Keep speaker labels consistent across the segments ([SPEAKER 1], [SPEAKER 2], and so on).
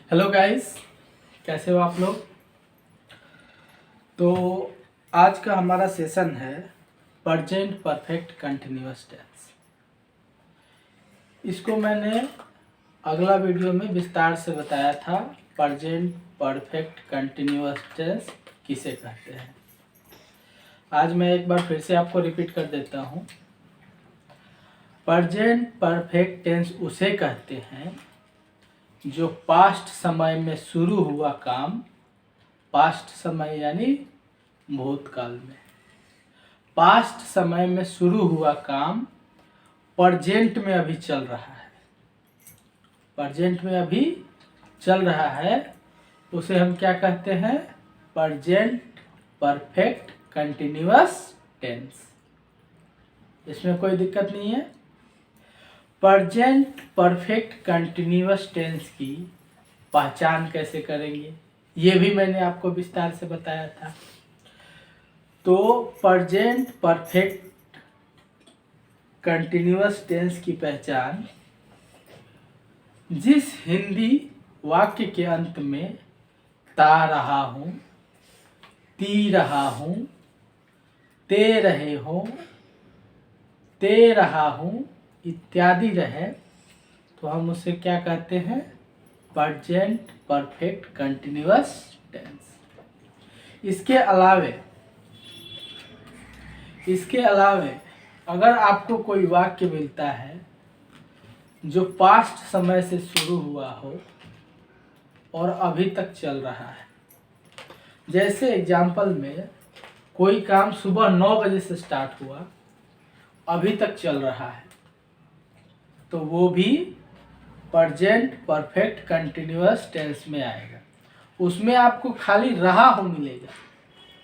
[SPEAKER 1] Hello guys, कैसे हो आप लोग। तो आज का हमारा सेशन है प्रेजेंट परफेक्ट कंटिन्यूअस टेंस। इसको मैंने अगला वीडियो में विस्तार से बताया था। प्रेजेंट परफेक्ट कंटिन्यूअस टेंस किसे कहते हैं। आज मैं एक बार फिर से आपको रिपीट कर देता हूँ। प्रेजेंट परफेक्ट टेंस उसे कहते हैं जो पास्ट समय में शुरू हुआ काम, पास्ट समय यानी भूतकाल में, पास्ट समय में शुरू हुआ काम प्रेजेंट में अभी चल रहा है, प्रेजेंट में अभी चल रहा है, उसे हम क्या कहते हैं? Present perfect continuous tense. इसमें कोई दिक्कत नहीं है। प्रेजेंट परफेक्ट कंटिन्यूअस टेंस की पहचान कैसे करेंगे, ये भी मैंने आपको विस्तार से बताया था। तो प्रेजेंट परफेक्ट कंटिन्यूअस टेंस की पहचान, जिस हिंदी वाक्य के अंत में ता रहा हूँ, ती रहा हूँ, ते रहे हो, ते रहा हूँ इत्यादि रहे, तो हम उसे क्या कहते हैं? Present perfect continuous tense. इसके अलावे अगर आपको कोई वाक्य मिलता है जो पास्ट समय से शुरू हुआ हो और अभी तक चल रहा है, जैसे एग्जाम्पल में कोई काम सुबह 9 बजे से स्टार्ट हुआ, अभी तक चल रहा है, तो वो भी प्रेजेंट परफेक्ट कंटिन्यूअस टेंस में आएगा। उसमें आपको खाली रहा हूँ मिलेगा,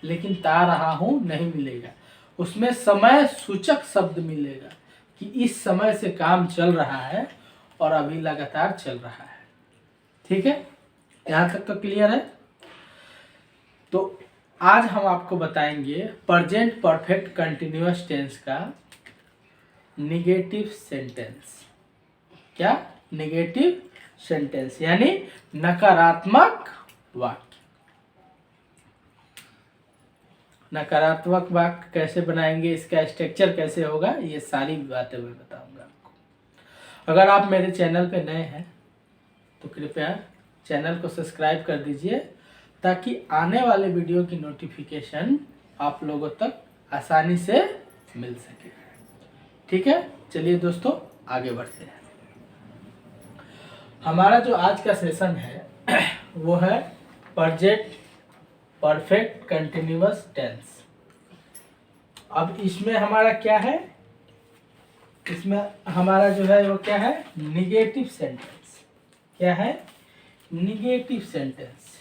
[SPEAKER 1] लेकिन ता रहा हूँ नहीं मिलेगा। उसमें समय सूचक शब्द मिलेगा कि इस समय से काम चल रहा है और अभी लगातार चल रहा है। ठीक है, यहाँ तक तो क्लियर है। तो आज हम आपको बताएंगे प्रेजेंट परफेक्ट कंटिन्यूअस टेंस का नेगेटिव सेंटेंस। क्या? नेगेटिव सेंटेंस यानी नकारात्मक वाक्य। नकारात्मक वाक्य कैसे बनाएंगे, इसका स्ट्रक्चर कैसे होगा, ये सारी बातें मैं बताऊंगा आपको। अगर आप मेरे चैनल पे नए हैं तो कृपया चैनल को सब्सक्राइब कर दीजिए, ताकि आने वाले वीडियो की नोटिफिकेशन आप लोगों तक आसानी से मिल सके। ठीक है, चलिए दोस्तों आगे बढ़ते हैं। हमारा जो आज का सेशन है वो है प्रेजेंट परफेक्ट कंटिन्यूअस टेंस। अब इसमें हमारा क्या है? इसमें हमारा जो है वो क्या है? Negative sentence. क्या है? Negative sentence.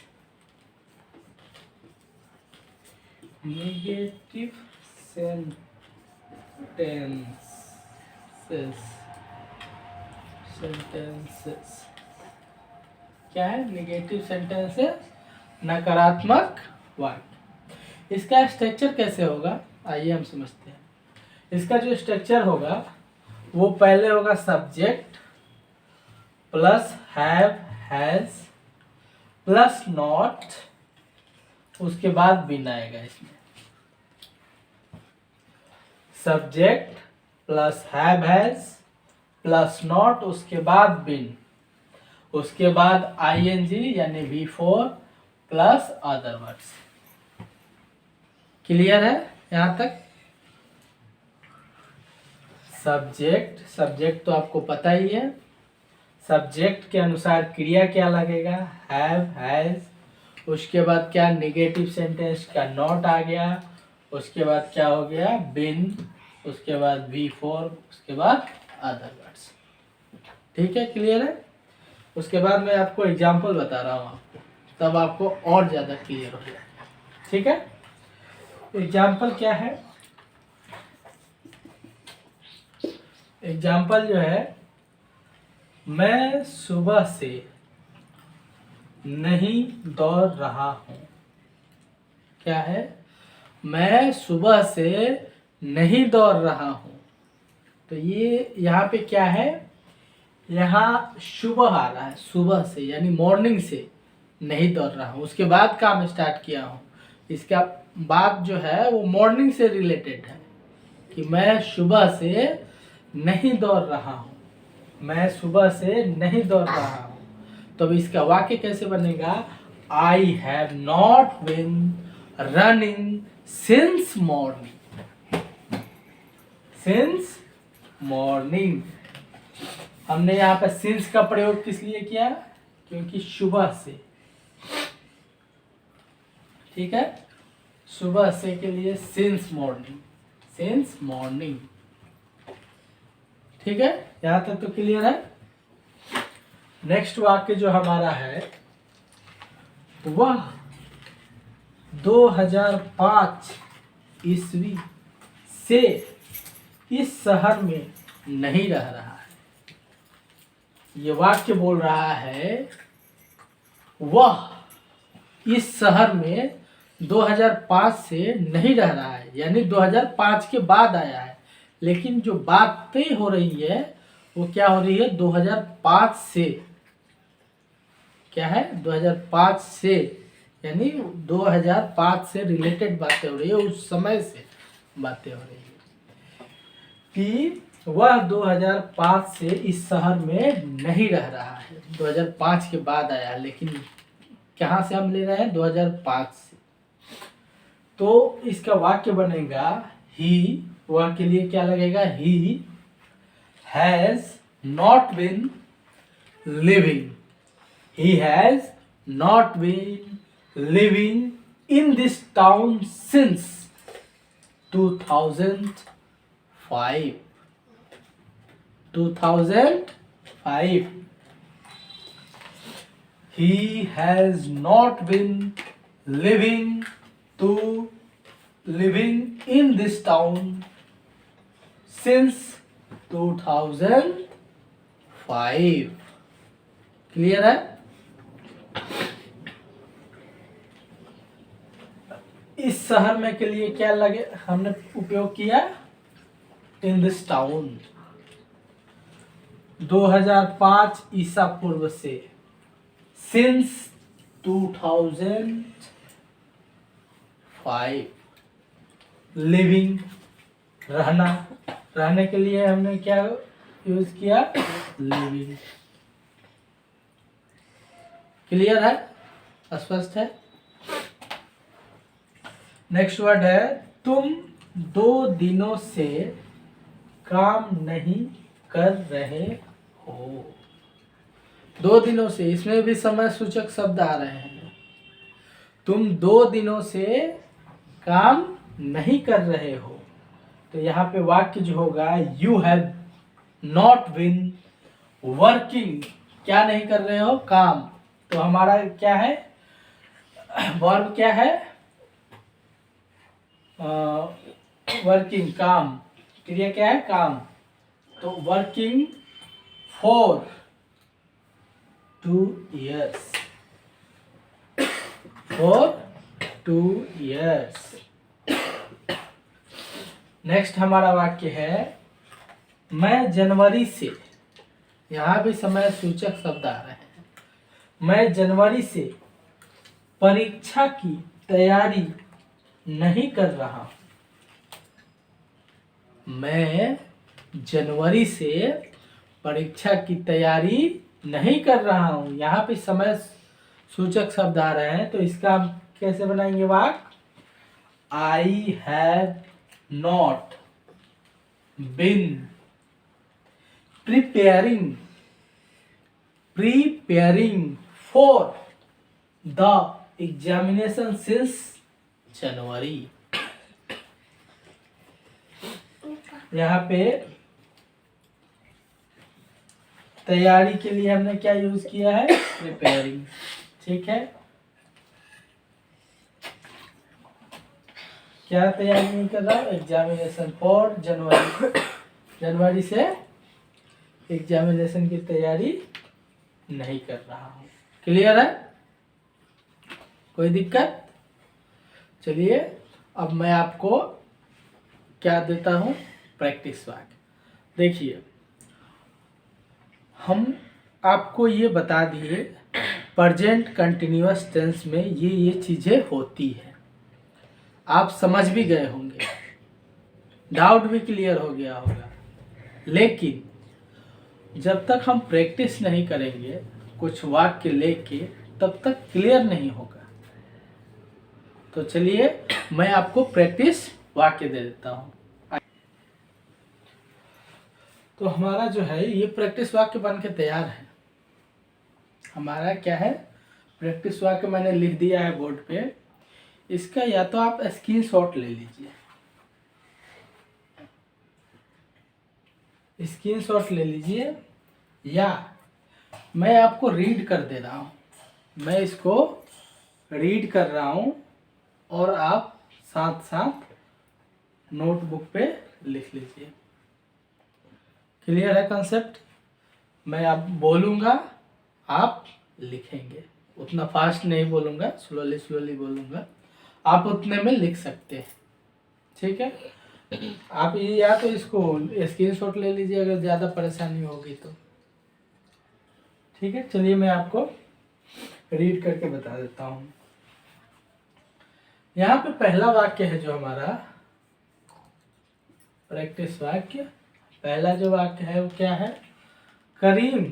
[SPEAKER 1] निगेटिव सेंटेंसेस क्या है? निगेटिव सेंटेंसेस, नकारात्मक वाक्य। इसका स्ट्रक्चर कैसे होगा, आइए हम समझते हैं। इसका जो स्ट्रक्चर होगा वो पहले होगा subject plus have has plus not, उसके बाद बिन आएगा। इसमें subject plus have has plus not, उसके बाद बिन, उसके बाद आईएनजी यानी V4 plus other words. Clear है यहाँ तक? सब्जेक्ट तो आपको पता ही है। सब्जेक्ट के अनुसार क्रिया क्या लगेगा? Have has. उसके बाद क्या? नेगेटिव सेंटेंस का नॉट आ गया। उसके बाद क्या हो गया? बिन। उसके बाद V4, उसके बाद अदर वर्ड्स। ठीक है, क्लियर है। उसके बाद मैं आपको एग्जाम्पल बता रहा हूँ आपको, तब आपको और ज़्यादा क्लियर हो जाएगा। ठीक है, एग्जाम्पल क्या है? एग्जाम्पल जो है, मैं सुबह से नहीं दौड़ रहा हूँ। क्या है? मैं सुबह से नहीं दौड़ रहा हूँ। तो ये यहाँ पे क्या है? यहाँ सुबह आ रहा है, सुबह से यानी मॉर्निंग से नहीं दौड़ रहा हूँ, उसके बाद काम स्टार्ट किया हूँ। इसका बात जो है वो मॉर्निंग से रिलेटेड है कि मैं सुबह से नहीं दौड़ रहा हूँ, मैं सुबह से नहीं दौड़ रहा हूँ। तो अब इसका वाक्य कैसे बनेगा? I have not been running since morning. Since morning, हमने यहाँ पे सिंस का प्रयोग किस लिए किया? क्योंकि सुबह से, ठीक है, सुबह से के लिए सिंस मॉर्निंग, सिंस मॉर्निंग। ठीक है, यहां तक तो क्लियर है। नेक्स्ट वाक्य जो हमारा है, वह 2005 ईस्वी से इस शहर में नहीं रह रहा है। ये वाक्य बोल रहा है वह इस शहर में 2005 से नहीं रह रहा है, यानी 2005 के बाद आया है। लेकिन जो बात तय हो रही है वो क्या हो रही है? 2005 से। क्या है? 2005 से, यानी 2005 से रिलेटेड बातें हो रही है, उस समय से बातें हो रही है कि वह 2005 से इस शहर में नहीं रह रहा है। 2005 के बाद आया है, लेकिन कहाँ से हम ले रहे हैं? 2005 से। तो इसका वाक्य बनेगा ही, वह के लिए क्या लगेगा? He has not been living, he has not been living in this town since 2005। 2005 he has not been living in this town since 2005। Clear है? इस शहर में के लिए क्या लगे हमने उपयोग किया? इन दिस टाउन। 2005 ईसा पूर्व से, सिंस 2005। लिविंग, रहना, रहने के लिए हमने क्या यूज किया? लिविंग। क्लियर है? स्पष्ट है? नेक्स्ट वर्ड है तुम 2 दिनों से काम नहीं कर रहे हो। 2 दिनों से, इसमें भी समय सूचक शब्द आ रहे हैं। तुम 2 दिनों से काम नहीं कर रहे हो, तो यहाँ पे वाक्य जो होगा you have not been working. क्या नहीं कर रहे हो? काम। तो हमारा क्या है? वर्ब क्या है? वर्किंग, काम। क्रिया क्या है? काम। तो working for 2 years, for 2 years। Next हमारा वाक्य है मैं जनवरी से, यहाँ भी समय सूचक शब्द आ रहे हैं। मैं जनवरी से परीक्षा की तैयारी नहीं कर रहा हूं। मैं जनवरी से परीक्षा की तैयारी नहीं कर रहा हूं। यहाँ पे समय सूचक शब्द आ रहे हैं, तो इसका हम कैसे बनाएंगे वाक्य? I have not been preparing for the examination since January। यहाँ पे तैयारी के लिए हमने क्या यूज किया है? प्रिपेयरिंग। ठीक है, क्या तैयारी नहीं कर रहा हूँ? Examination for January. जनवरी से एग्जामिनेशन की तैयारी नहीं कर रहा हूँ। क्लियर है? कोई दिक्कत? चलिए अब मैं आपको क्या देता हूँ? प्रैक्टिस वाक्य। देखिए हम आपको ये बता दिए प्रेजेंट कंटिन्यूअस टेंस में ये चीज़ें होती हैं, आप समझ भी गए होंगे, डाउट भी क्लियर हो गया होगा। लेकिन जब तक हम प्रैक्टिस नहीं करेंगे कुछ वाक्य लेके तब तक क्लियर नहीं होगा। तो चलिए मैं आपको प्रैक्टिस वाक्य दे देता हूँ। तो हमारा जो है ये प्रैक्टिस वाक्य बन के तैयार है। हमारा क्या है, प्रैक्टिस वाक्य मैंने लिख दिया है बोर्ड पे। इसका या तो आप स्क्रीनशॉट ले लीजिए, स्क्रीनशॉट ले लीजिए, या मैं आपको रीड कर दे रहा हूँ। मैं इसको रीड कर रहा हूँ और आप साथ साथ नोटबुक पे लिख लीजिए। क्लियर है कॉन्सेप्ट? मैं अब बोलूँगा, आप लिखेंगे। उतना फास्ट नहीं बोलूँगा, स्लोली स्लोली बोलूँगा, आप उतने में लिख सकते हैं। ठीक है, आप ये या तो इसको स्क्रीनशॉट ले लीजिए अगर ज़्यादा परेशानी होगी तो। ठीक है, चलिए मैं आपको रीड करके बता देता हूँ। यहाँ पे पहला वाक्य है जो हमारा प्रैक्टिस वाक्य, पहला जो वाक्य है वो क्या है, करीम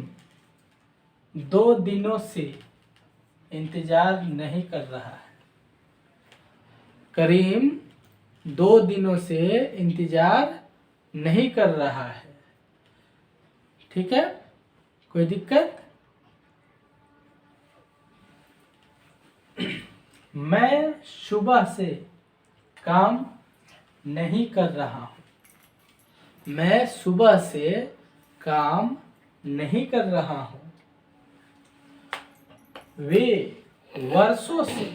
[SPEAKER 1] 2 दिनों से इंतजार नहीं कर रहा है। करीम 2 दिनों से इंतजार नहीं कर रहा है। ठीक है, कोई दिक्कत? मैं सुबह से काम नहीं कर रहा हूँ। मैं सुबह से काम नहीं कर रहा हूँ। वे वर्षों से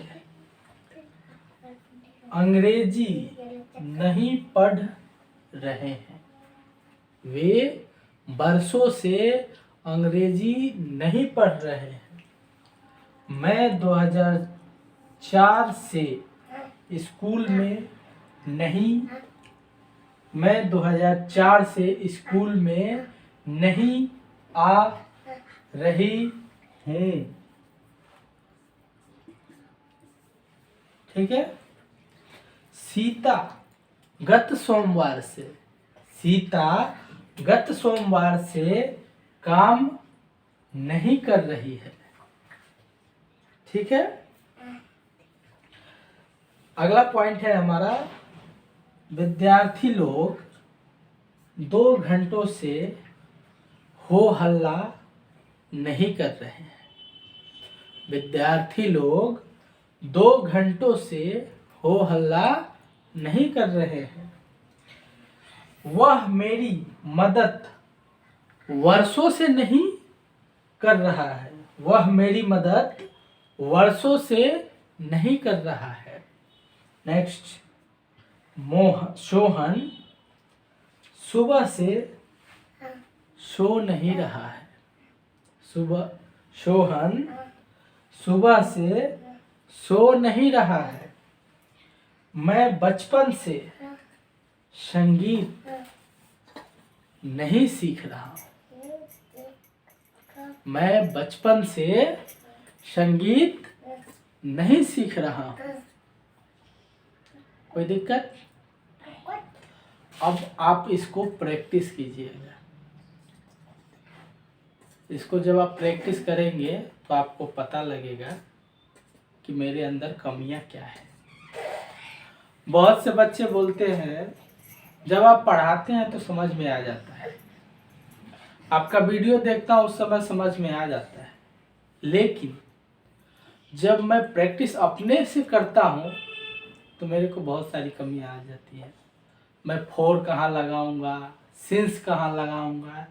[SPEAKER 1] अंग्रेजी नहीं पढ़ रहे हैं। वे वर्षों से अंग्रेजी नहीं पढ़ रहे हैं। मैं 2004 से स्कूल में नहीं मैं 2004 से स्कूल में नहीं आ रही हूँ। ठीक है, सीता गत सोमवार से काम नहीं कर रही है। ठीक है, अगला पॉइंट है हमारा, विद्यार्थी लोग 2 घंटों से हो हल्ला नहीं कर रहे हैं। विद्यार्थी लोग 2 घंटों से हो हल्ला नहीं कर रहे हैं। वह मेरी मदद वर्षों से नहीं कर रहा है। वह मेरी मदद वर्षों से नहीं कर रहा है। नेक्स्ट, सोहन सुबह से सो नहीं रहा है। सोहन सुबह से सो नहीं रहा है। मैं बचपन से संगीत नहीं सीख रहा हूँ। मैं बचपन से संगीत नहीं सीख रहा हूँ। कोई दिक्कत? अब आप इसको प्रैक्टिस कीजिएगा। इसको जब आप प्रैक्टिस करेंगे तो आपको पता लगेगा कि मेरे अंदर कमियां क्या है। बहुत से बच्चे बोलते हैं जब आप पढ़ाते हैं तो समझ में आ जाता है, आपका वीडियो देखता हूँ उस समय समझ में आ जाता है, लेकिन जब मैं प्रैक्टिस अपने से करता हूँ तो मेरे को बहुत सारी कमियां आ जाती है। मैं फोर कहाँ लगाऊंगा, सिंस कहाँ लगाऊंगा,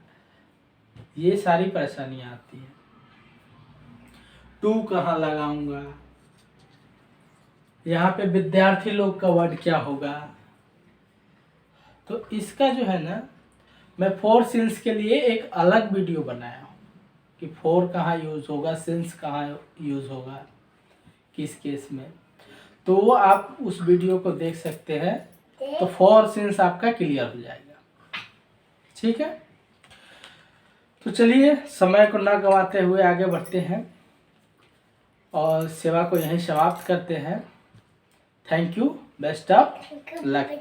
[SPEAKER 1] ये सारी परेशानियां आती हैं। टू कहाँ लगाऊंगा, यहाँ पे विद्यार्थी लोग का वर्ड क्या होगा। तो इसका जो है ना, मैं फोर सिंस के लिए एक अलग वीडियो बनाया हूँ कि फोर कहाँ यूज़ होगा, सिंस कहाँ यूज़ होगा, किस केस में। तो वो आप उस वीडियो को देख सकते हैं, तो फोर सिंस आपका क्लियर हो जाएगा। ठीक है, तो चलिए समय को ना गंवाते हुए आगे बढ़ते हैं और सेवा को यहीं समाप्त करते हैं। Thank you, best of luck.